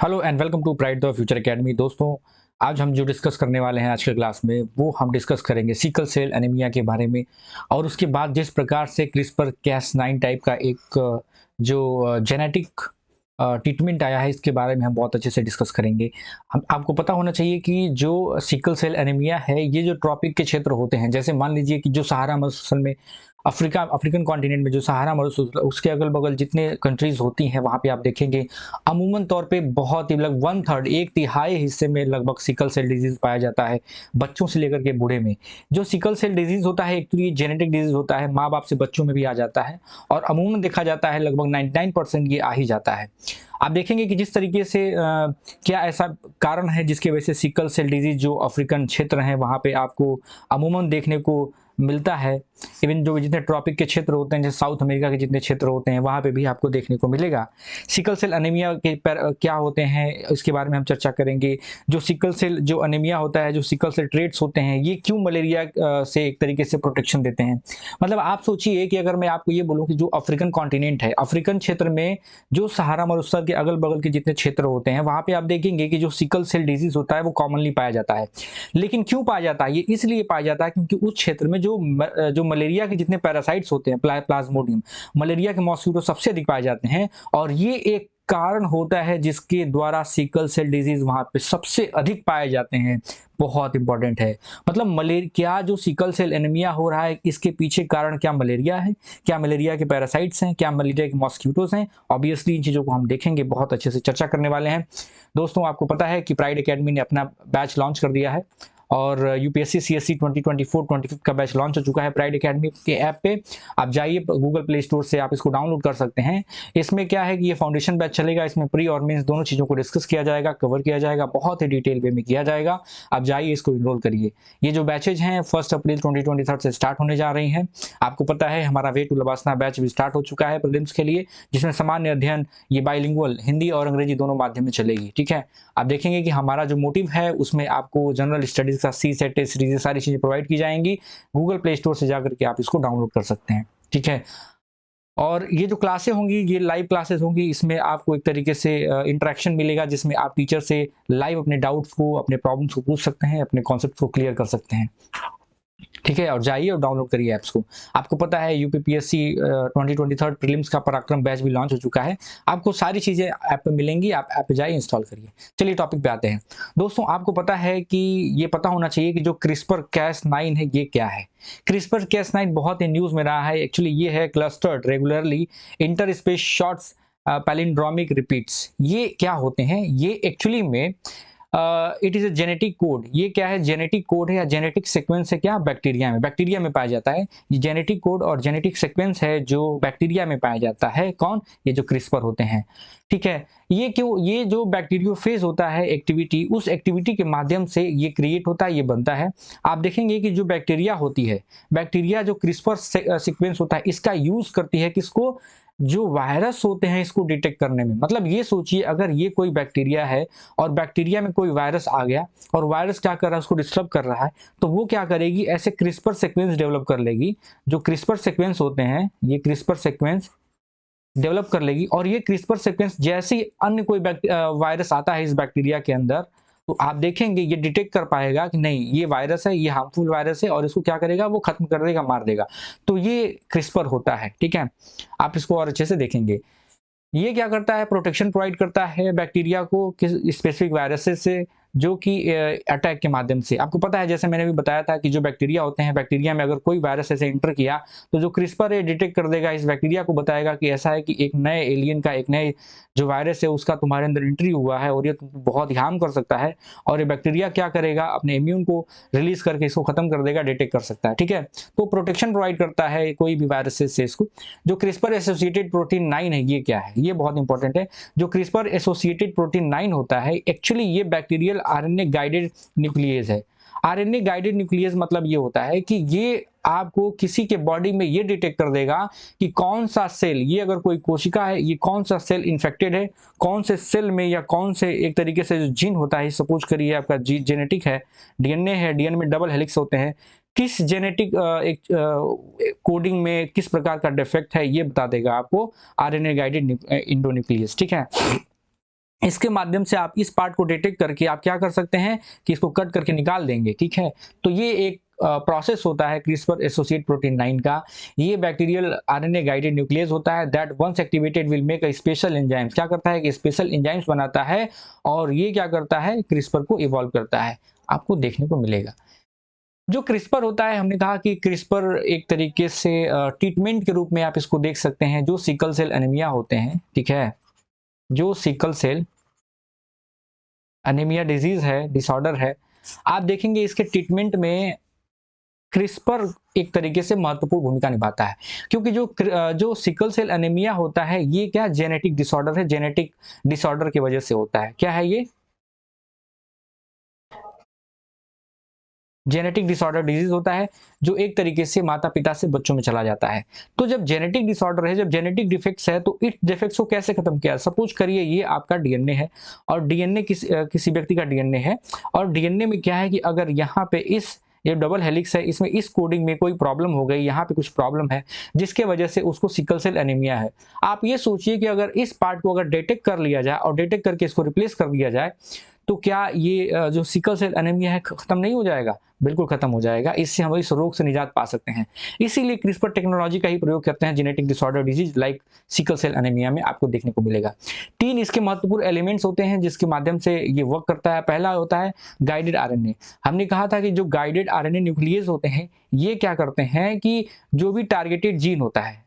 Hello and welcome to pride the future academy. दोस्तों, आज हम जो डिस्कस करने वाले हैं आज के क्लास में वो हम डिस्कस करेंगे सिकल सेल एनीमिया के बारे में। और उसके बाद जिस प्रकार से क्रिस्पर कैस 9 टाइप का एक जो जेनेटिक ट्रीटमेंट आया है, इसके बारे में हम बहुत अच्छे से डिस्कस करेंगे। हम आपको पता होना चाहिए कि जो सिकल सेल एनीमिया है, ये जो ट्रॉपिक के क्षेत्र होते हैं, जैसे मान लीजिए कि जो सहारा मरुस्थल में अफ्रीकन कॉन्टिनेंट में जो सहारा मरुस्थल, उसके अगल बगल जितने कंट्रीज होती हैं, वहाँ पे आप देखेंगे अमूमन तौर पे बहुत ही लगभग वन थर्ड, एक तिहाई हिस्से में लगभग सिकल सेल डिजीज पाया जाता है, बच्चों से लेकर के बूढ़े में। जो सिकल सेल डिजीज होता है, एक तो ये जेनेटिक डिजीज होता है, माँ बाप से बच्चों में भी आ जाता है, और अमूमन देखा जाता है लगभग 99% ये आ ही जाता है। आप देखेंगे कि जिस तरीके से क्या ऐसा कारण है जिसकी वजह से सिकल सेल डिजीज जो अफ्रीकन क्षेत्र हैं वहाँ पे आपको अमूमन देखने को मिलता है। इवन जो जितने ट्रॉपिक के क्षेत्र होते हैं, जैसे साउथ अमेरिका के जितने क्षेत्र होते हैं, वहाँ पे भी आपको देखने को मिलेगा। सिकल सेल एनीमिया के क्या होते हैं, इसके बारे में हम चर्चा करेंगे। जो सिकल सेल जो एनीमिया होता है, जो सिकल सेल ट्रेट्स होते हैं, ये क्यों मलेरिया से एक तरीके से प्रोटेक्शन देते हैं। मतलब आप सोचिए कि अगर मैं आपको ये बोलूँ कि जो अफ्रीकन कॉन्टिनेंट है, अफ्रीकन क्षेत्र में जो सहारा मरुस्थल के अगल बगल के जितने क्षेत्र होते हैं, वहाँ पे आप देखेंगे कि जो सिकल सेल डिजीज होता है वो कॉमनली पाया जाता है। लेकिन क्यों पाया जाता है, ये इसलिए पाया जाता है क्योंकि उस क्षेत्र में जो मलेरिया के जितने पैरासाइट्स होते हैं, प्लाज्मोडियम, मलेरिया के मॉस्किटो सबसे अधिक पाए जाते हैं, और ये एक कारण होता है जिसके द्वारा सिकल सेल डिजीज वहां पे सबसे अधिक पाए जाते हैं। बहुत इंपॉर्टेंट है। मतलब मलेरिया, क्या जो सिकल सेल एनीमिया हो रहा है, इसके पीछे कारण क्या मलेरिया है, क्या मलेरिया के पैरासाइट्स हैं, क्या मलेरिया के मॉस्किटोज हैं। ऑब्वियसली इन चीजों को हम देखेंगे, बहुत अच्छे से चर्चा करने वाले हैं। दोस्तों, आपको पता है कि प्राइड एकेडमी ने अपना बैच लॉन्च कर दिया है, और यूपीएससी सीएससी 2024-25 का बैच लॉन्च हो चुका है प्राइड एकेडमी के ऐप पे। आप जाइए गूगल प्ले स्टोर से, आप इसको डाउनलोड कर सकते हैं। इसमें क्या है कि ये फाउंडेशन बैच चलेगा, इसमें प्री और मेंस दोनों चीज़ों को डिस्कस किया जाएगा, कवर किया जाएगा, बहुत ही डिटेल वे में किया जाएगा। आप जाइए, इसको इनरोल करिए। ये जो बैचेज हैं 1 अप्रैल 2023 से स्टार्ट होने जा रही हैं। आपको पता है हमारा वे टू लबासना बैच भी स्टार्ट हो चुका है प्रीलिम्स के लिए, जिसमें सामान्य अध्ययन, ये बाइलिंगुअल हिंदी और अंग्रेजी दोनों माध्यम में चलेगी। ठीक है, आप देखेंगे कि हमारा जो मोटिव है उसमें आपको जनरल स्टडीज का सी सेट टेस्ट सीरीज सारी चीजें प्रोवाइड की जाएंगी। गूगल प्ले स्टोर से जाकर के आप इसको डाउनलोड कर सकते हैं। ठीक है, और ये जो क्लासें होंगी, ये लाइव क्लासेस होंगी। इसमें आपको एक तरीके से इंटरेक्शन मिलेगा, जिसमें आप टीचर से लाइव अपने डाउट्स को, अपने प्रॉब्लम्स को पूछ सकते हैं, अपने कॉन्सेप्ट को क्लियर कर सकते हैं। ठीक है, और जाइए और डाउनलोड करिए ऐप्स को। आपको पता है यूपीपीएससी 2023 प्रीलिम्स का पराक्रम बैच भी लॉन्च हो चुका है। आपको सारी चीजें ऐप पे मिलेंगी, आप ऐप पे जाइए, इंस्टॉल करिए। चलिए टॉपिक पे आते हैं। दोस्तों, आपको पता है कि ये पता होना चाहिए कि जो क्रिस्पर कैस 9 है, ये क्या है। क्रिस्पर कैस 9 बहुत ही न्यूज में रहा है। एक्चुअली ये है clustered regularly interspace shorts palindromic repeats. ये क्या होते हैं, ये एक्चुअली में it is a genetic code. ये क्या है, जेनेटिक कोड है या जेनेटिक सीक्वेंस है, क्या बैक्टीरिया में पाया जाता है। ये जेनेटिक कोड और जेनेटिक सीक्वेंस है जो बैक्टीरिया में पाया जाता है। कौन, ये जो क्रिस्पर होते हैं। ठीक है, ये क्यों, ये जो बैक्टीरियोफेज होता है एक्टिविटी, उस एक्टिविटी के माध्यम से ये क्रिएट होता है, ये बनता है। आप देखेंगे कि जो बैक्टीरिया होती है, बैक्टीरिया जो क्रिस्पर सीक्वेंस होता है, इसका यूज करती है किसको, जो वायरस होते हैं इसको डिटेक्ट करने में। मतलब ये सोचिए, अगर ये कोई बैक्टीरिया है और बैक्टीरिया में कोई वायरस आ गया, और वायरस क्या कर रहा है, उसको डिस्टर्ब कर रहा है, तो वो क्या करेगी, ऐसे क्रिस्पर सीक्वेंस डेवलप कर लेगी। जो क्रिस्पर सीक्वेंस होते हैं, ये क्रिस्पर सीक्वेंस डेवलप कर लेगी, और ये क्रिस्पर सीक्वेंस जैसे ही अन्य कोई वायरस आता है इस बैक्टीरिया के अंदर, तो आप देखेंगे ये डिटेक्ट कर पाएगा कि नहीं, ये वायरस है, ये हार्मफुल वायरस है, और इसको क्या करेगा, वो खत्म कर देगा, मार देगा। तो ये क्रिस्पर होता है। ठीक है, आप इसको और अच्छे से देखेंगे। ये क्या करता है, प्रोटेक्शन प्रोवाइड करता है बैक्टीरिया को किस स्पेसिफिक वायरसेस से, जो कि अटैक के माध्यम से। आपको पता है, जैसे मैंने भी बताया था कि जो बैक्टीरिया होते हैं, बैक्टीरिया में अगर कोई वायरस ऐसे एंटर किया, तो जो क्रिस्पर है डिटेक्ट कर देगा, इस बैक्टीरिया को बताएगा कि ऐसा है कि एक नए एलियन का, एक नए जो वायरस है उसका तुम्हारे अंदर एंट्री हुआ है, और ये बहुत ही हार्म कर सकता है। और ये बैक्टीरिया क्या करेगा, अपने इम्यून को रिलीज करके इसको खत्म कर देगा, डिटेक्ट कर सकता है। ठीक है, तो प्रोटेक्शन प्रोवाइड करता है कोई भी वायरसेस से इसको। जो क्रिस्पर एसोसिएटेड प्रोटीन 9 है, ये क्या है, ये बहुत इंपॉर्टेंट है। जो क्रिस्पर एसोसिएटेड प्रोटीन 9 होता है, एक्चुअली ये बैक्टीरियल आरएनए गाइडेड न्यूक्लियस है। आरएनए गाइडेड न्यूक्लियस मतलब ये होता है कि ये आपको किसी के बॉडी में ये डिटेक्ट कर देगा कि कौन सा सेल, ये अगर कोई कोशिका है, ये कौन सा सेल इन्फेक्टेड है, कौन से सेल में, या कौन से एक तरीके से जो जीन होता है, सपोज करिए आपका जेनेटिक है, डीएनए है, डीएनए में डबल हेलिक्स होते हैं, किस जेनेटिक कोडिंग में किस प्रकार का डिफेक्ट है, ये बता देगा आपको आरएनए गाइडेड इंडोन्यूक्लियस। ठीक है, इसके माध्यम से आप इस पार्ट को डिटेक्ट करके आप क्या कर सकते हैं कि इसको कट करके निकाल देंगे, ठीक है। तो ये एक प्रोसेस होता है क्रिस्पर एसोसिएट प्रोटीन 9 का। ये बैक्टीरियल आरएनए गाइडेड न्यूक्लियस होता है that once activated will make a special enzymes. क्या करता है कि स्पेशल एंजाइम्स बनाता है और ये क्या करता है, क्रिस्पर को इवॉल्व करता है, आपको देखने को मिलेगा। जो क्रिस्पर होता है, हमने कहा कि क्रिस्पर एक तरीके से ट्रीटमेंट के रूप में आप इसको देख सकते हैं। जो सिकल सेल एनीमिया होते हैं, ठीक है, जो सिकल सेल एनीमिया डिजीज है, डिसऑर्डर है, आप देखेंगे इसके ट्रीटमेंट में क्रिस्पर एक तरीके से महत्वपूर्ण भूमिका निभाता है। क्योंकि जो सिकल सेल एनीमिया होता है, ये क्या जेनेटिक डिसऑर्डर है, जेनेटिक डिसऑर्डर की वजह से होता है। क्या है ये? जेनेटिक डिसऑर्डर डिजीज होता है जो एक तरीके से माता पिता से बच्चों में चला जाता है। तो जब जेनेटिक डिसऑर्डर है, जब जेनेटिक डिफेक्ट्स है, तो इस डिफेक्ट्स को कैसे खत्म किया? सपोज करिए ये आपका डीएनए है और डीएनए किसी व्यक्ति का डीएनए है और डीएनए में क्या है कि अगर यहाँ पे ये डबल हेलिक्स है, इसमें इस कोडिंग में कोई प्रॉब्लम हो गई, यहाँ पे कुछ प्रॉब्लम है जिसके वजह से उसको सिकल सेल एनीमिया है। आप ये सोचिए कि अगर इस पार्ट को अगर डिटेक्ट कर लिया जाए और डिटेक्ट करके इसको रिप्लेस कर दिया जाए, तो क्या ये जो सिकल सेल एनीमिया है खत्म नहीं हो जाएगा? बिल्कुल खत्म हो जाएगा। इससे हम इस रोग से निजात पा सकते हैं। इसीलिए क्रिस्पर टेक्नोलॉजी का ही प्रयोग करते हैं genetic disorder disease like sickle cell anaemia में आपको देखने को मिलेगा। 3 इसके महत्वपूर्ण एलिमेंट्स होते हैं जिसके माध्यम से ये वर्क करता है। पहला होता है गाइडेड आरएनए। हमने कहा था कि जो गाइडेड आरएनए न्यूक्लियस होते हैं, ये क्या करते हैं कि जो भी टारगेटेड जीन होता है,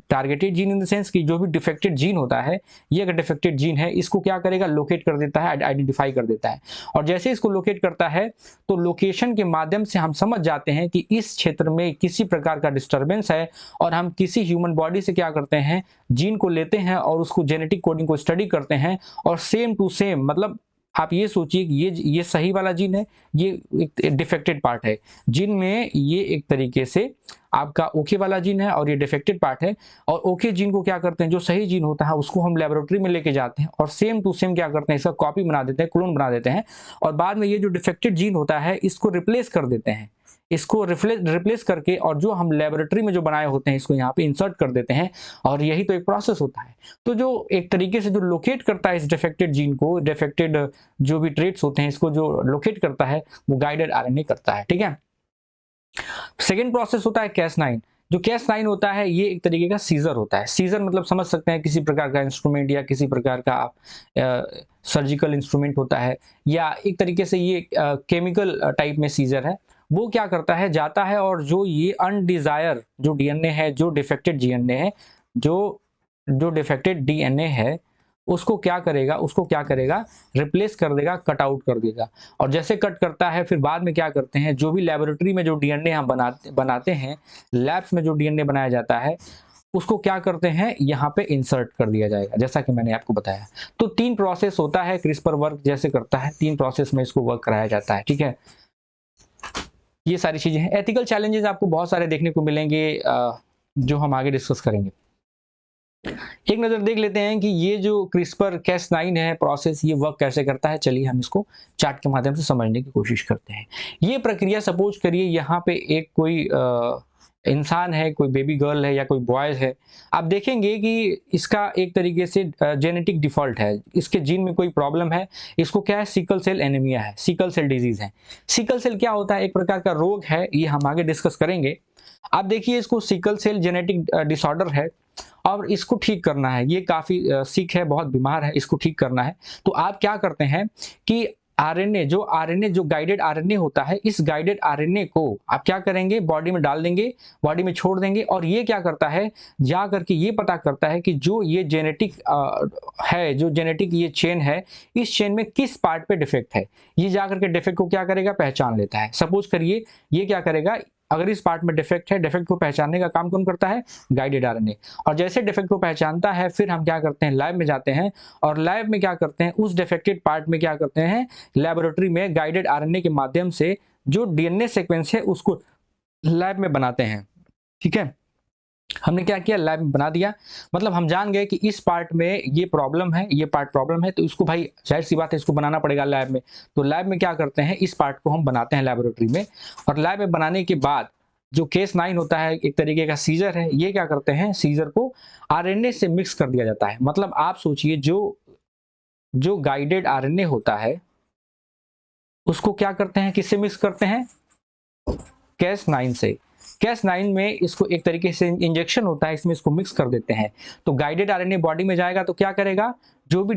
targeted gene in the sense कि जो भी डिफेक्टेड जीन होता है, ये अगर डिफेक्टेड जीन है, इसको क्या करेगा, लोकेट कर देता है, आइडेंटिफाई कर देता है। और जैसे इसको लोकेट करता है, तो लोकेशन के माध्यम से हम समझ जाते हैं कि इस क्षेत्र में किसी प्रकार का डिस्टर्बेंस है और हम किसी ह्यूमन बॉडी से क्या करते हैं, जीन को लेते हैं और उसको जेनेटिक कोडिंग को स्टडी करते हैं और सेम टू सेम, मतलब आप ये सोचिए कि ये सही वाला जीन है, ये एक डिफेक्टेड पार्ट है जीन में, ये एक तरीके से आपका ओके वाला जीन है और ये डिफेक्टेड पार्ट है। और ओके जीन को क्या करते हैं, जो सही जीन होता है उसको हम लेबोरेटरी में लेके जाते हैं और सेम टू सेम क्या करते हैं, इसका कॉपी बना देते हैं, क्लोन बना देते हैं और बाद में ये जो डिफेक्टेड जीन होता है इसको रिप्लेस कर देते हैं। इसको रिप्लेस करके और जो हम लेबोरेटरी में जो बनाए होते हैं इसको यहाँ पे इंसर्ट कर देते हैं और यही तो एक प्रोसेस होता है। तो जो एक तरीके से जो लोकेट करता है इस डिफेक्टेड जीन को, डिफेक्टेड जो भी ट्रेट्स होते हैं इसको जो लोकेट करता है, वो गाइडेड आरएनए करता है, ठीक है। सेकेंड प्रोसेस होता है Cas9। जो Cas9 होता है, ये एक तरीके का सीजर होता है। सीजर मतलब समझ सकते हैं किसी प्रकार का इंस्ट्रूमेंट या किसी प्रकार का सर्जिकल इंस्ट्रूमेंट होता है, या एक तरीके से ये केमिकल टाइप में सीजर है। वो क्या करता है, जाता है और जो ये अनडिजायर जो डीएनए है, जो डिफेक्टेड डीएनए है, जो डिफेक्टेड डीएनए है, उसको क्या करेगा, रिप्लेस कर देगा, कट आउट कर देगा। और जैसे कट करता है, फिर बाद में क्या करते हैं, जो भी लेबोरेटरी में जो डीएनए हम बनाते हैं, लैब्स में जो डीएनए बनाया जाता है, उसको क्या करते हैं, यहाँ पे इंसर्ट कर दिया जाएगा, जैसा कि मैंने आपको बताया। तो 3 प्रोसेस होता है, क्रिस्पर वर्क जैसे करता है, 3 प्रोसेस में इसको वर्क कराया जाता है, ठीक है। ये सारी चीजें हैं। एथिकल चैलेंजेस आपको बहुत सारे देखने को मिलेंगे जो हम आगे डिस्कस करेंगे। एक नज़र देख लेते हैं कि ये जो क्रिस्पर Cas9 है प्रोसेस, ये वर्क कैसे करता है। चलिए हम इसको चार्ट के माध्यम से समझने की कोशिश करते हैं। ये प्रक्रिया, सपोज करिए यहाँ पे एक कोई इंसान है, कोई बेबी गर्ल है या कोई बॉय है। आप देखेंगे कि इसका एक तरीके से जेनेटिक डिफॉल्ट है, इसके जीन में कोई प्रॉब्लम है। इसको क्या है, सिकल सेल एनीमिया है, सिकल सेल डिजीज है। सिकल सेल क्या होता है, एक प्रकार का रोग है, ये हम आगे डिस्कस करेंगे। आप देखिए, इसको सिकल सेल जेनेटिक डिसऑर्डर है और इसको ठीक करना है। ये काफ़ी सिक है, बहुत बीमार है, इसको ठीक करना है। तो आप क्या करते हैं कि आरएनए जो गाइडेड आरएनए होता है, इस गाइडेड आरएनए को आप क्या करेंगे, बॉडी में डाल देंगे, बॉडी में छोड़ देंगे और ये क्या करता है, जा करके ये पता करता है कि जो ये जेनेटिक है, जो जेनेटिक ये चेन है, इस चेन में किस पार्ट पे डिफेक्ट है। ये जा करके डिफेक्ट को क्या करेगा, पहचान लेता है। सपोज करिए ये क्या करेगा, अगर इस पार्ट में डिफेक्ट है, डिफेक्ट को पहचानने का काम कौन करता है, गाइडेड आरएनए। और जैसे डिफेक्ट को पहचानता है, फिर हम क्या करते हैं, लैब में जाते हैं और लैब में क्या करते हैं, उस डिफेक्टेड पार्ट में क्या करते हैं, लेबोरेटरी में गाइडेड आरएनए के माध्यम से जो डीएनए सीक्वेंस है उसको लैब में बनाते हैं, ठीक है। हमने क्या किया, लैब में बना दिया, मतलब हम जान गए कि इस पार्ट में ये प्रॉब्लम है, ये पार्ट प्रॉब्लम है, तो इसको भाई जाहिर सी बात है इसको बनाना पड़ेगा लैब में। तो लैब में क्या करते हैं, इस पार्ट को हम बनाते हैं लेबोरेटरी में और लैब में बनाने के बाद जो Cas9 होता है, एक तरीके का सीजर है, ये क्या करते हैं, सीजर को आरएनए से मिक्स कर दिया जाता है। मतलब आप सोचिए, जो जो गाइडेड आरएनए होता है उसको क्या करते हैं, किससे मिक्स करते हैं, Cas9 से। Cas9 में इसको एक तरीके से इंजेक्शन होता है, इसमें इसको मिक्स कर देते हैं। तो गाइडेड आरएनए बॉडी में जाएगा तो क्या करेगा, जो भी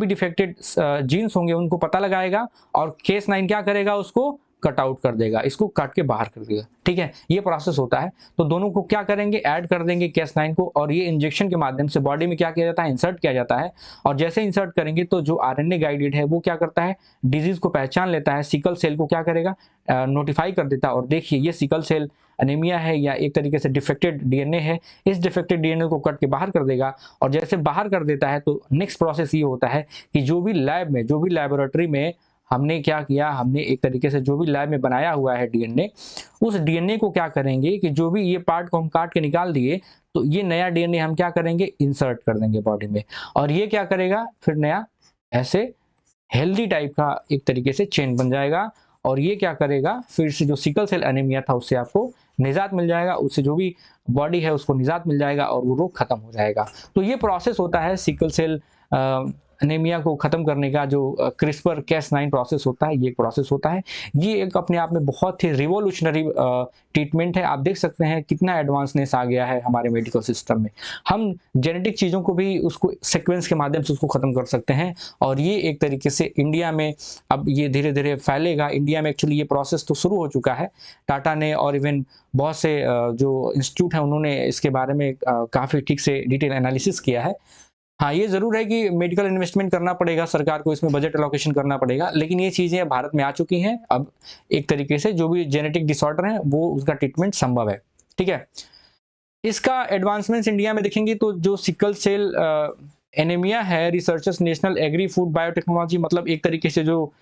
डिफेक्टेड जीन्स होंगे उनको पता लगाएगा और Cas9 क्या करेगा, उसको कट आउट कर देगा, इसको काट के बाहर कर देगा। ठीक है, ये प्रोसेस होता है। तो दोनों को क्या करेंगे, ऐड कर देंगे Cas9 को, और ये इंजेक्शन के माध्यम से बॉडी में क्या किया जाता है, इंसर्ट किया जाता है। और जैसे इंसर्ट करेंगे तो जो आरएनए गाइडेड है वो क्या करता है, डिजीज को पहचान लेता है, सिकल सेल को क्या करेगा, नोटिफाई कर देता है। और देखिए ये सिकल सेल एनीमिया है या एक तरीके से डिफेक्टेड डीएनए है, इस डिफेक्टेड डीएनए को कट के बाहर कर देगा। और जैसे बाहर कर देता है तो नेक्स्ट प्रोसेस ये होता है कि जो भी लैब में, जो भी लैबोरेटरी में हमने क्या किया, हमने एक तरीके से जो भी लैब में बनाया हुआ है डीएनए, उस डीएनए को क्या करेंगे कि जो भी ये पार्ट को हम काट के निकाल दिए तो ये नया डीएनए हम क्या करेंगे, इंसर्ट कर देंगे बॉडी में। और ये क्या करेगा, फिर नया ऐसे हेल्दी टाइप का एक तरीके से चेन बन जाएगा। और ये क्या करेगा, फिर से जो सिकल सेल एनीमिया था उससे आपको निजात मिल जाएगा, उससे जो भी बॉडी है उसको निजात मिल जाएगा और वो रोग खत्म हो जाएगा। तो ये प्रोसेस होता है सिकल सेल एनीमिया को खत्म करने का, जो क्रिस्पर Cas9 प्रोसेस होता है, ये प्रोसेस होता है। ये एक अपने आप में बहुत ही रिवोल्यूशनरी ट्रीटमेंट है। आप देख सकते हैं कितना एडवांसनेस आ गया है हमारे मेडिकल सिस्टम में। हम जेनेटिक चीज़ों को भी उसको सीक्वेंस के माध्यम से उसको खत्म कर सकते हैं। और ये एक तरीके से इंडिया में अब ये धीरे धीरे फैलेगा। इंडिया में एक्चुअली ये प्रोसेस तो शुरू हो चुका है, टाटा ने और इवन बहुत से जो इंस्टीट्यूट हैं उन्होंने इसके बारे में काफ़ी ठीक से डिटेल एनालिसिस किया है। हाँ, ये ज़रूर है कि मेडिकल इन्वेस्टमेंट करना पड़ेगा सरकार को, इसमें बजट एलोकेशन करना पड़ेगा, लेकिन ये चीज़ें भारत में आ चुकी हैं। अब एक तरीके से जो भी जेनेटिक डिसऑर्डर है वो उसका ट्रीटमेंट संभव है। ठीक है, इसका एडवांसमेंट्स इंडिया में देखेंगे तो जो सिकल सेल एनीमिया है, researchers national agri food biotechnology, मतलब एक तरीके से जो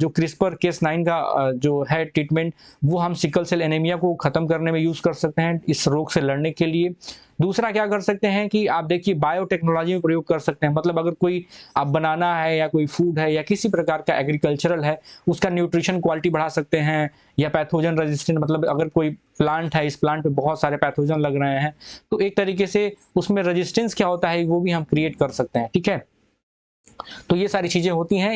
क्रिस्पर Cas9 का जो है ट्रीटमेंट, वो हम सिकल सेल एनीमिया को खत्म करने में यूज कर सकते हैं, इस रोग से लड़ने के लिए। दूसरा क्या कर सकते हैं कि आप देखिए बायोटेक्नोलॉजी में प्रयोग कर सकते हैं, मतलब अगर कोई आप बनाना है या कोई फूड है या किसी प्रकार का एग्रीकल्चरल है, उसका न्यूट्रिशन क्वालिटी बढ़ा सकते हैं। या पैथोजन रेजिस्टेंट, मतलब अगर कोई प्लांट है, इस प्लांट पे बहुत सारे पैथोजन लग रहे हैं तो एक तरीके से उसमें रेजिस्टेंस क्या होता है वो भी हम क्रिएट कर सकते हैं। ठीक है, तो ये सारी चीजें होती हैं,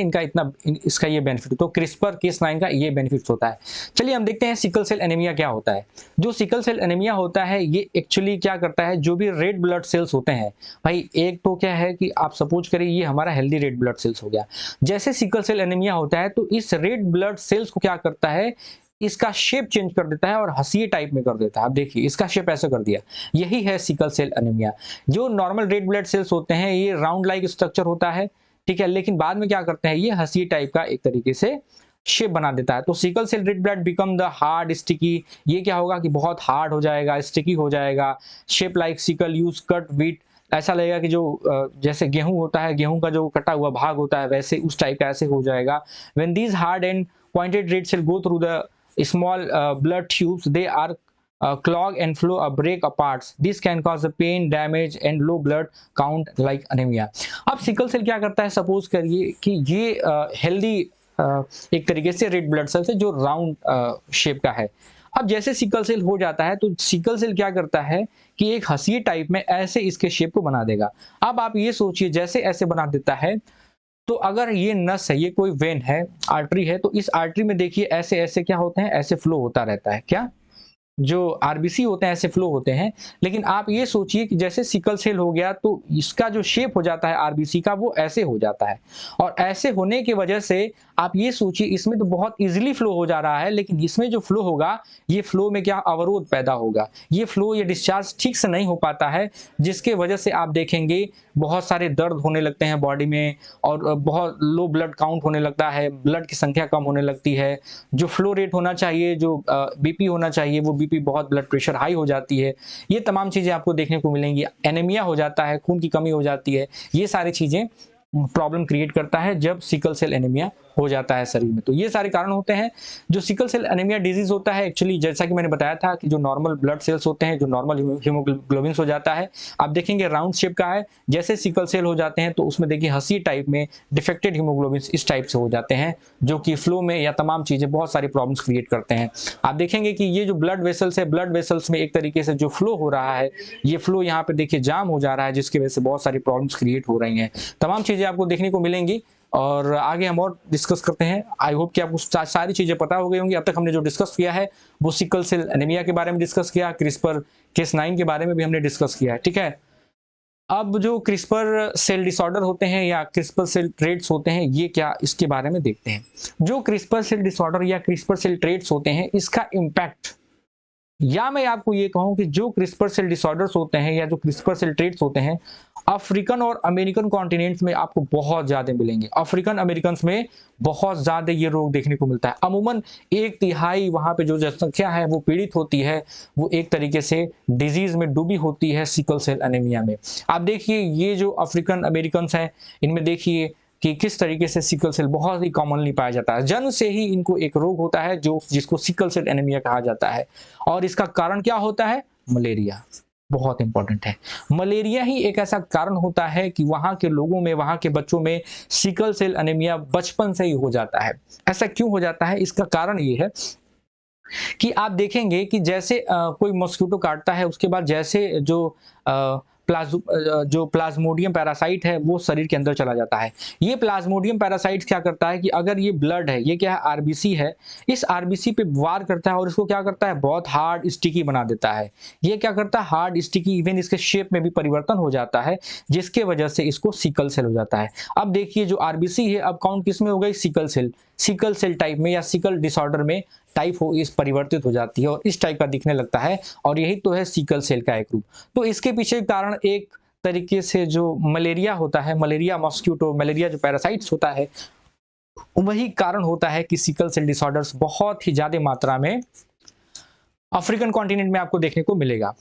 इसका ये बेनिफिट, तो क्रिस्पर Cas9 का ये बेनिफिट होता है। चलिए हम देखते हैं सिकल सेल एनीमिया क्या होता है। जो सिकल सेल एनीमिया होता है ये एक्चुअली क्या करता है, जो भी रेड ब्लड सेल्स होते हैं, भाई एक तो क्या है कि आप सपोज करिए ये हमारा हेल्दी रेड ब्लड सेल्स हो गया, जैसे सिकल सेल एनीमिया होता है तो इस रेड ब्लड सेल्स को क्या करता है, इसका शेप चेंज कर देता है और हंसिए टाइप में कर देता है। आप देखिए इसका शेप ऐसा कर दिया, यही है सिकल सेल एनीमिया। जो नॉर्मल रेड ब्लड सेल्स होते हैं ये राउंड लाइक स्ट्रक्चर होता है, ठीक है, लेकिन बाद में क्या करते हैं ये हंसी टाइप का एक तरीके से शेप बना देता है। तो sickle cell red blood become the hard sticky, ये क्या होगा कि बहुत हार्ड हो जाएगा, स्टिकी हो जाएगा। Shape like sickle use cut wheat, ऐसा लगेगा कि जो जैसे गेहूं होता है, गेहूं का जो कटा हुआ भाग होता है वैसे उस टाइप का ऐसे हो जाएगा। When these hard and pointed red cell go through the small blood tubes, they are clog and flow break apart. This can cause the pain, damage and low blood count like anemia. अब sickle cell क्या करता है, suppose करिए कि ये healthy एक तरीके से रेड ब्लड सेल है जो राउंड शेप का है। अब जैसे सिकल सेल हो जाता है तो सिकल सेल क्या करता है कि एक हंसिए टाइप में ऐसे इसके शेप को बना देगा। अब आप ये सोचिए जैसे ऐसे बना देता है तो अगर ये नस है, ये कोई वेन है, आर्टरी है, तो इस आर्टरी में देखिए ऐसे ऐसे क्या होते हैं, ऐसे फ्लो होता रहता है, क्या जो आरबीसी होते हैं ऐसे फ्लो होते हैं। लेकिन आप ये सोचिए कि जैसे सिकल सेल हो गया तो इसका जो शेप हो जाता है आरबीसी का वो ऐसे हो जाता है, और ऐसे होने की वजह से आप ये सोचिए इसमें तो बहुत इजीली फ्लो हो जा रहा है, लेकिन इसमें जो फ्लो होगा ये फ्लो में क्या अवरोध पैदा होगा, ये फ्लो ये डिस्चार्ज ठीक से नहीं हो पाता है, जिसके वजह से आप देखेंगे बहुत सारे दर्द होने लगते हैं बॉडी में और बहुत लो ब्लड काउंट होने लगता है, ब्लड की संख्या कम होने लगती है, जो फ्लो रेट होना चाहिए, जो बीपी होना चाहिए वो बीपी बहुत, ब्लड प्रेशर हाई हो जाती है। ये तमाम चीजें आपको देखने को मिलेंगी। एनीमिया हो जाता है, खून की कमी हो जाती है, ये सारी चीजें प्रॉब्लम क्रिएट करता है जब सिकल सेल एनीमिया हो जाता है शरीर में। तो ये सारे कारण होते हैं। जो सिकल सेल एनीमिया डिजीज होता है, एक्चुअली जैसा कि मैंने बताया था कि जो नॉर्मल ब्लड सेल्स होते हैं, जो नॉर्मल हीमोग्लोबिन हो जाता है, आप देखेंगे राउंड शेप का है। जैसे सिकल सेल हो जाते हैं तो उसमें देखिए हंसी टाइप में डिफेक्टेड हीमोग्लोबिन इस टाइप से हो जाते हैं, जो कि फ्लो में या तमाम चीजें बहुत सारी प्रॉब्लम्स क्रिएट करते हैं। आप देखेंगे कि ये जो ब्लड वेसल्स है, ब्लड वेसल्स में एक तरीके से जो फ्लो हो रहा है, ये फ्लो यहाँ पे देखिए जाम हो जा रहा है, जिसकी वजह से बहुत सारी प्रॉब्लम्स क्रिएट हो रही हैं। तमाम चीजें आपको देखने को मिलेंगी और आगे हम और डिस्कस करते हैं। आई होप कि आपको सारी चीजें पता हो गई होंगी। अब तक हमने जो डिस्कस किया है वो सिकल सेल एनीमिया के बारे में डिस्कस किया, क्रिस्पर Cas9 के बारे में भी हमने डिस्कस किया है, ठीक है। अब जो क्रिस्पर सेल डिसऑर्डर होते हैं या क्रिस्पर सेल ट्रेट्स होते हैं, ये क्या, इसके बारे में देखते हैं। जो क्रिस्पर सेल डिसऑर्डर या क्रिस्पर सेल ट्रेट्स होते हैं, इसका इम्पैक्ट, या मैं आपको ये कहूं कि जो क्रिस्पर सेल डिसऑर्डर्स होते हैं या जो क्रिस्पर सेल ट्रेट्स होते हैं, अफ्रीकन और अमेरिकन कॉन्टिनेंट्स में आपको बहुत ज्यादा मिलेंगे। अफ्रीकन अमेरिकन में बहुत ज्यादा ये रोग देखने को मिलता है। अमूमन 1/3 वहां पे जो जनसंख्या है वो पीड़ित होती है, वो एक तरीके से डिजीज में डूबी होती है सिकल सेल एनीमिया में। आप देखिए ये जो अफ्रीकन अमेरिकन हैं, इनमें देखिए कि किस तरीके से सिकल सेल बहुत ही कॉमनली पाया जाता है। जन्म से ही इनको एक रोग होता है जो जिसको सिकल सेल एनीमिया कहा जाता है। और इसका कारण क्या होता है? मलेरिया। बहुत इंपॉर्टेंट है। मलेरिया ही एक ऐसा कारण होता है कि वहां के लोगों में, वहां के बच्चों में सिकल सेल एनीमिया बचपन से ही हो जाता है। ऐसा क्यों हो जाता है? इसका कारण ये है कि आप देखेंगे कि जैसे कोई मॉस्किटो काटता है, उसके बाद जैसे जो प्लाज्मोडियम पैरासाइट है वो शरीर के अंदर चला जाता है। ये प्लाज्मोडियम पैरासाइट क्या करता है कि अगर ये ब्लड है, ये क्या है, आरबीसी है, इस आरबीसी पे वार करता है और इसको क्या करता है, बहुत हार्ड स्टिकी बना देता है। ये क्या करता है, हार्ड स्टिकी, इवन इसके शेप में भी परिवर्तन हो जाता है, जिसके वजह से इसको सिकल सेल हो जाता है। अब देखिए जो आरबीसी है, अब काउंट किस में हो गई, सिकल सेल टाइप में या सिकल डिसऑर्डर में टाइप हो, इस परिवर्तित हो जाती है और इस टाइप का दिखने लगता है, और यही तो है सिकल सेल का एक रूप। तो इसके पीछे कारण एक तरीके से जो मलेरिया होता है, मलेरिया मॉस्किटो, मलेरिया जो पैरासाइट्स होता है, वही कारण होता है कि सिकल सेल डिसऑर्डर्स बहुत ही ज्यादा मात्रा में अफ्रीकन कॉन्टिनेंट में आपको देखने को मिलेगा,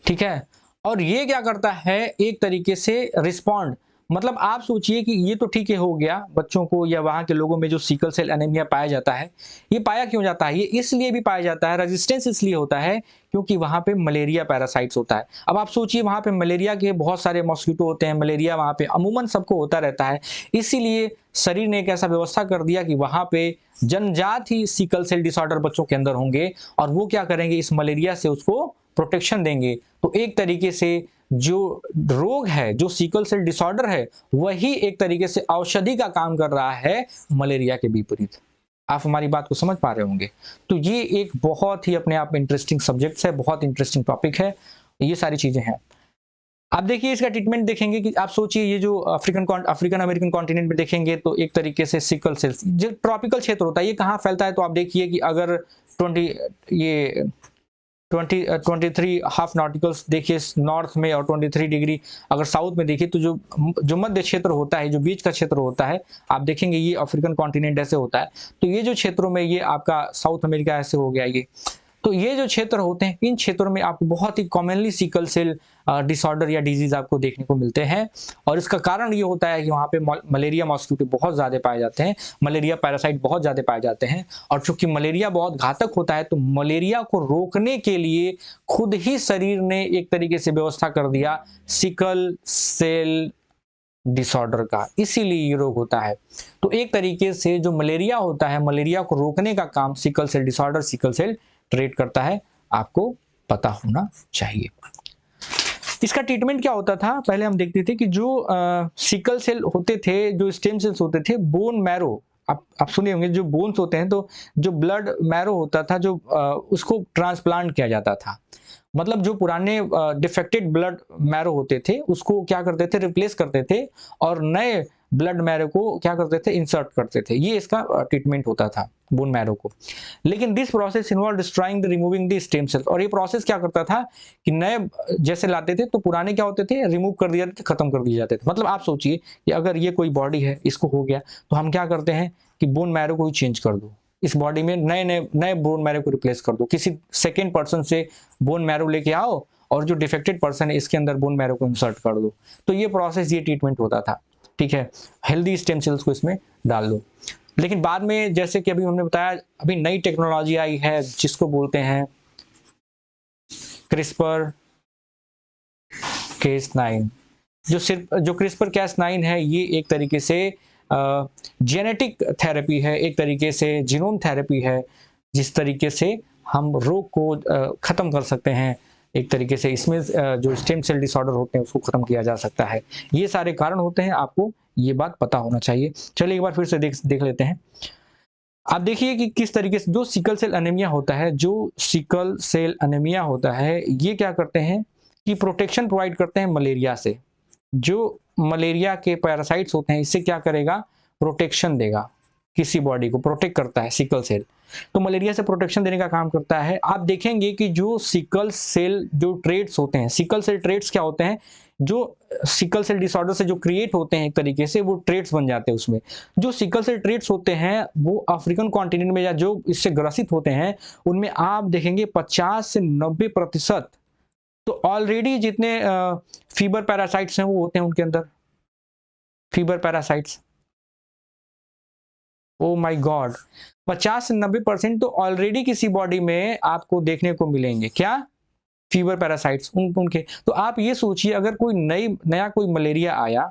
ठीक है। और ये क्या करता है, एक तरीके से रिस्पॉन्ड, मतलब आप सोचिए कि ये तो ठीक है, हो गया बच्चों को या वहां के लोगों में जो सिकल सेल एनीमिया पाया जाता है। ये पाया क्यों जाता है? ये इसलिए भी पाया जाता है, रेजिस्टेंस इसलिए होता है क्योंकि वहां पे मलेरिया पैरासाइट्स होता है। अब आप सोचिए वहां पे मलेरिया के बहुत सारे मॉस्किटो होते हैं, मलेरिया वहां पे अमूमन सबको होता रहता है, इसीलिए शरीर ने एक ऐसा व्यवस्था कर दिया कि वहां पे जन्मजात ही सिकल सेल डिसऑर्डर बच्चों के अंदर होंगे और वो क्या करेंगे, इस मलेरिया से उसको प्रोटेक्शन देंगे। तो एक तरीके से जो रोग है, जो सिकल सेल डिसऑर्डर है, वही एक तरीके से औषधि का काम कर रहा है मलेरिया के विपरीत। आप हमारी बात को समझ पा रहे होंगे। तो ये एक बहुत ही अपने आप में इंटरेस्टिंग सब्जेक्ट है, बहुत इंटरेस्टिंग टॉपिक है, ये सारी चीजें हैं। आप देखिए इसका ट्रीटमेंट देखेंगे कि आप सोचिए ये जो अफ्रीकन अमेरिकन कॉन्टिनेंट में देखेंगे तो एक तरीके से सिकल सेल जो ट्रॉपिकल क्षेत्र होता है, ये कहाँ फैलता है, तो आप देखिए कि अगर 23 हाफ नॉटिकल्स देखिए नॉर्थ में और 23 डिग्री अगर साउथ में देखिए, तो जो मध्य क्षेत्र होता है, जो बीच का क्षेत्र होता है, आप देखेंगे ये अफ्रीकन कॉन्टिनेंट ऐसे होता है। तो ये जो क्षेत्रों में, ये आपका साउथ अमेरिका ऐसे हो गया ये। तो ये जो क्षेत्र होते हैं, इन क्षेत्रों में आपको बहुत ही कॉमनली सिकल सेल डिसऑर्डर या डिजीज आपको देखने को मिलते हैं। और इसका कारण ये होता है कि वहाँ पे मलेरिया मॉस्किटो बहुत ज़्यादा पाए जाते हैं, मलेरिया पैरासाइट बहुत ज़्यादा पाए जाते हैं। और चूंकि मलेरिया बहुत घातक होता है, तो मलेरिया को रोकने के लिए खुद ही शरीर ने एक तरीके से व्यवस्था कर दिया सिकल सेल डिसऑर्डर का, इसीलिए ये रोग होता है। तो एक तरीके से जो मलेरिया होता है, मलेरिया को रोकने का काम sickle cell disorder, sickle cell trait करता है, आपको पता होना चाहिए। इसका ट्रीटमेंट क्या होता था, पहले हम देखते थे कि जो सिकल सेल होते थे, जो स्टेम सेल्स होते थे, बोन मैरो, आप सुने होंगे, जो बोन्स होते हैं, तो जो ब्लड मैरो होता था, जो उसको ट्रांसप्लांट किया जाता था। मतलब जो पुराने डिफेक्टेड ब्लड मैरो होते थे, उसको क्या करते थे, रिप्लेस करते थे, और नए ब्लड मैरो को क्या करते थे, इंसर्ट करते थे। ये इसका ट्रीटमेंट होता था बोन मैरो को। लेकिन this process involve destroying the removing the stem cells, और ये प्रोसेस क्या करता था कि नए जैसे लाते थे तो पुराने क्या होते थे, रिमूव कर दिया जाते थे, खत्म कर दिए जाते थे। मतलब आप सोचिए कि अगर ये कोई बॉडी है, इसको हो गया, तो हम क्या करते हैं कि बोन मैरो को ही चेंज कर दो, इस बॉडी में नए बोन मैरो को रिप्लेस कर दो, किसी सेकेंड पर्सन से बोन मैरो लेके आओ और जो डिफेक्टेड पर्सन है इसके अंदर बोन मैरो को इंसर्ट कर दो। तो ये प्रोसेस, ये ट्रीटमेंट होता था। ठीक है, हेल्दी स्टेम सेल्स को इसमें डाल दो। लेकिन बाद में जैसे कि अभी हमने बताया, अभी नई टेक्नोलॉजी आई है जिसको बोलते हैं क्रिस्पर Cas9। जो क्रिस्पर Cas9 है, ये एक तरीके से जेनेटिक थेरेपी है, एक तरीके से जीनोम थेरेपी है, जिस तरीके से हम रोग को ख़त्म कर सकते हैं। एक तरीके से इसमें जो स्टेम सेल डिसऑर्डर होते हैं उसको ख़त्म किया जा सकता है। ये सारे कारण होते हैं, आपको ये बात पता होना चाहिए। चलिए एक बार फिर से देख लेते हैं। आप देखिए कि किस तरीके से जो सिकल सेल एनीमिया होता है, ये क्या करते हैं कि प्रोटेक्शन प्रोवाइड करते हैं मलेरिया से। जो मलेरिया के पैरासाइट्स होते हैं, इससे क्या करेगा, प्रोटेक्शन देगा, किसी बॉडी को प्रोटेक्ट करता है सिकल सेल। तो मलेरिया से प्रोटेक्शन देने का काम करता है। आप देखेंगे कि जो सिकल सेल जो ट्रेट्स होते हैं, सिकल सेल ट्रेट्स क्या होते हैं, जो सिकल सेल डिसऑर्डर से जो क्रिएट होते हैं एक तरीके से, वो ट्रेट्स बन जाते हैं उसमें। जो सिकल सेल ट्रेट्स होते हैं वो अफ्रीकन कॉन्टिनेंट में या जो इससे ग्रसित होते हैं उनमें आप देखेंगे 50 से 90% तो ऑलरेडी जितने फीवर पैरासाइट्स हैं वो होते हैं उनके अंदर, fever parasites. Oh my God, 50 से 90% तो ऑलरेडी किसी बॉडी में आपको देखने को मिलेंगे। क्या? फीवर पैरासाइट्स उनके। तो आप ये सोचिए, अगर कोई नया कोई मलेरिया आया,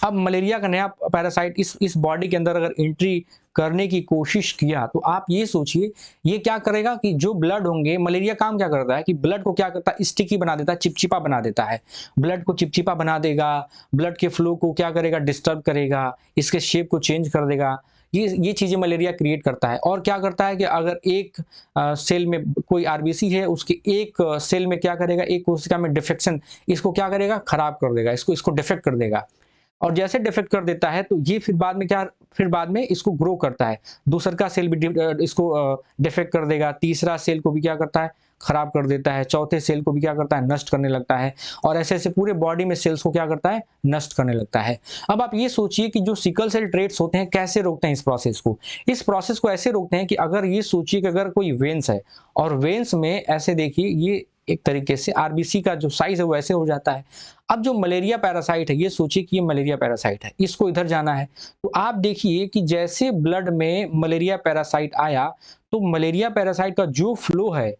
अब मलेरिया का नया पैरासाइट इस बॉडी के अंदर अगर एंट्री करने की कोशिश किया, तो आप ये सोचिए ये क्या करेगा कि जो ब्लड होंगे, मलेरिया काम क्या करता है कि ब्लड को क्या करता है, स्टिकी बना देता है, चिपचिपा बना देता है। ब्लड को चिपचिपा बना देगा, ब्लड के फ्लो को क्या करेगा, डिस्टर्ब करेगा, इसके शेप को चेंज कर देगा। ये चीजें मलेरिया क्रिएट करता है। और क्या करता है कि अगर एक सेल में कोई आरबीसी है, उसके एक सेल में क्या करेगा, एक कोशिका में डिफेक्शन, इसको क्या करेगा, खराब कर देगा, इसको डिफेक्ट कर देगा। और जैसे डिफेक्ट कर देता है तो ये फिर बाद में इसको ग्रो करता है। दूसरा सेल भी इसको डिफेक्ट कर देगा, तीसरा सेल को भी क्या करता है, खराब कर देता है, चौथे सेल को भी क्या करता है, नष्ट करने लगता है। और ऐसे ऐसे पूरे बॉडी में सेल्स को क्या करता है, नष्ट करने लगता है। अब आप ये सोचिए कि जो सिकल सेल ट्रेट्स होते हैं कैसे रोकते हैं इस प्रोसेस को। इस प्रोसेस को ऐसे रोकते हैं कि अगर ये सोचिए कि अगर कोई वेन्स है और वेन्स में ऐसे देखिए, ये एक तरीके से आरबीसी का जो साइज है वो ऐसे हो जाता है। अब जो मलेरिया पैरासाइट है, ये सोचिए कि ये मलेरिया पैरासाइट है, इसको इधर जाना है। तो आप देखिए कि जैसे ब्लड में मलेरिया पैरासाइट आया, तो मलेरिया पैरासाइट का जो फ्लो है,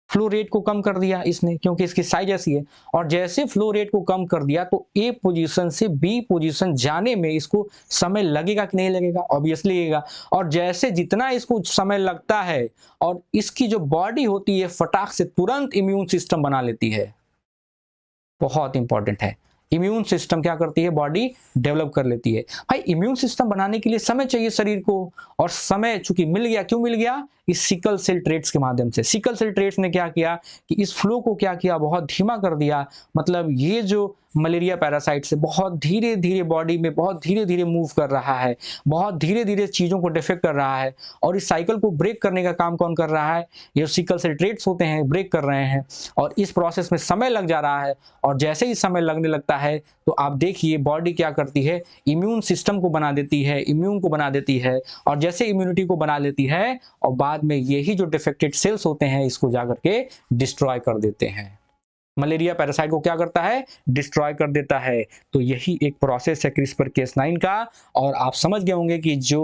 फ्लो रेट को कम कर दिया इसने, क्योंकि इसकी साइज ऐसी है। और जैसे फ्लो रेट को कम कर दिया तो ए पोजीशन से बी पोजीशन जाने में इसको समय लगेगा कि नहीं लगेगा? ऑब्वियसली लगेगा। और जैसे जितना इसको समय लगता है, और इसकी जो बॉडी होती है फटाक से तुरंत इम्यून सिस्टम बना लेती है। बहुत इंपॉर्टेंट है, इम्यून सिस्टम क्या करती है, बॉडी डेवलप कर लेती है। भाई इम्यून सिस्टम बनाने के लिए समय चाहिए शरीर को, और समय चूंकि मिल गया, क्यों मिल गया, इस सिकल सेल ट्रेट्स के माध्यम से। सिकल सेल ट्रेट्स ने क्या किया कि इस फ्लो को क्या किया, बहुत धीमा कर दिया। मतलब ये जो मलेरिया पैरासाइट से बहुत धीरे धीरे बॉडी में बहुत धीरे धीरे मूव कर रहा है, बहुत धीरे धीरे चीजों को डिफेक्ट कर रहा है। और इस साइकिल को ब्रेक करने का काम कौन कर रहा है, ये सिकल सेल ट्रेट्स होते हैं, ब्रेक कर रहे हैं। और इस प्रोसेस में समय लग जा रहा है, और जैसे ही समय लगने लगता है तो आप देखिए बॉडी क्या करती है, इम्यून सिस्टम को बना देती है, इम्यून को बना देती है। और जैसे इम्यूनिटी को बना लेती है, और बाद में यही जो डिफेक्टेड सेल्स होते हैं इसको जाकर के डिस्ट्रॉय कर देते हैं। मलेरिया पैरासाइट को क्या करता है, डिस्ट्रॉय कर देता है। तो यही एक प्रोसेस है क्रिस्पर Cas9 का। और आप समझ गए होंगे कि जो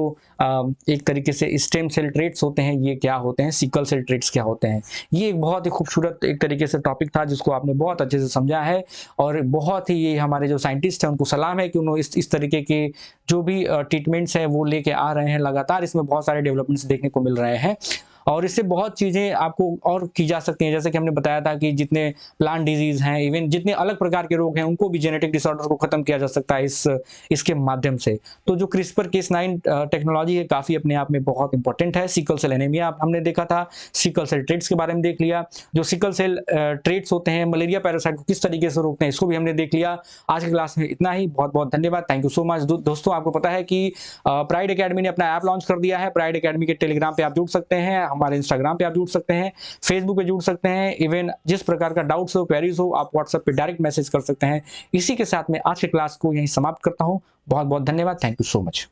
एक तरीके से स्टेम सेल ट्रेट्स होते हैं ये क्या होते हैं, सिकल सेल ट्रेट्स क्या होते हैं। ये एक बहुत ही खूबसूरत एक तरीके से टॉपिक था जिसको आपने बहुत अच्छे से समझा है। और बहुत ही ये हमारे जो साइंटिस्ट हैं उनको सलाम है कि उन्होंने इस तरीके के जो भी ट्रीटमेंट्स हैं वो लेके आ रहे हैं। लगातार इसमें बहुत सारे डेवलपमेंट्स देखने को मिल रहे हैं, और इससे बहुत चीज़ें आपको और की जा सकती हैं। जैसे कि हमने बताया था कि जितने प्लांट डिजीज़ हैं, इवन जितने अलग प्रकार के रोग हैं, उनको भी जेनेटिक डिसऑर्डर को ख़त्म किया जा सकता है इसके माध्यम से। तो जो क्रिस्पर Cas9 टेक्नोलॉजी है काफ़ी अपने आप में बहुत इंपॉर्टेंट है। सिकल सेल एनीमिया हमने देखा था, सिकल सेल ट्रेट्स के बारे में देख लिया, जो सिकल सेल ट्रेट्स होते हैं मलेरिया पैरासाइट को किस तरीके से रोकते हैं इसको भी हमने देख लिया। आज की क्लास में इतना ही, बहुत बहुत धन्यवाद, थैंक यू सो मच। दोस्तों आपको पता है कि प्राइड एकेडमी ने अपना ऐप लॉन्च कर दिया है। प्राइड एकेडमी के टेलीग्राम पे आप जुड़ सकते हैं, हमारे इंस्टाग्राम पे आप जुड़ सकते हैं, फेसबुक पे जुड़ सकते हैं। इवन जिस प्रकार का डाउट्स हो, क्वेरीज हो, आप व्हाट्सएप पे डायरेक्ट मैसेज कर सकते हैं। इसी के साथ में आज की क्लास को यहीं समाप्त करता हूं। बहुत बहुत धन्यवाद, थैंक यू सो मच।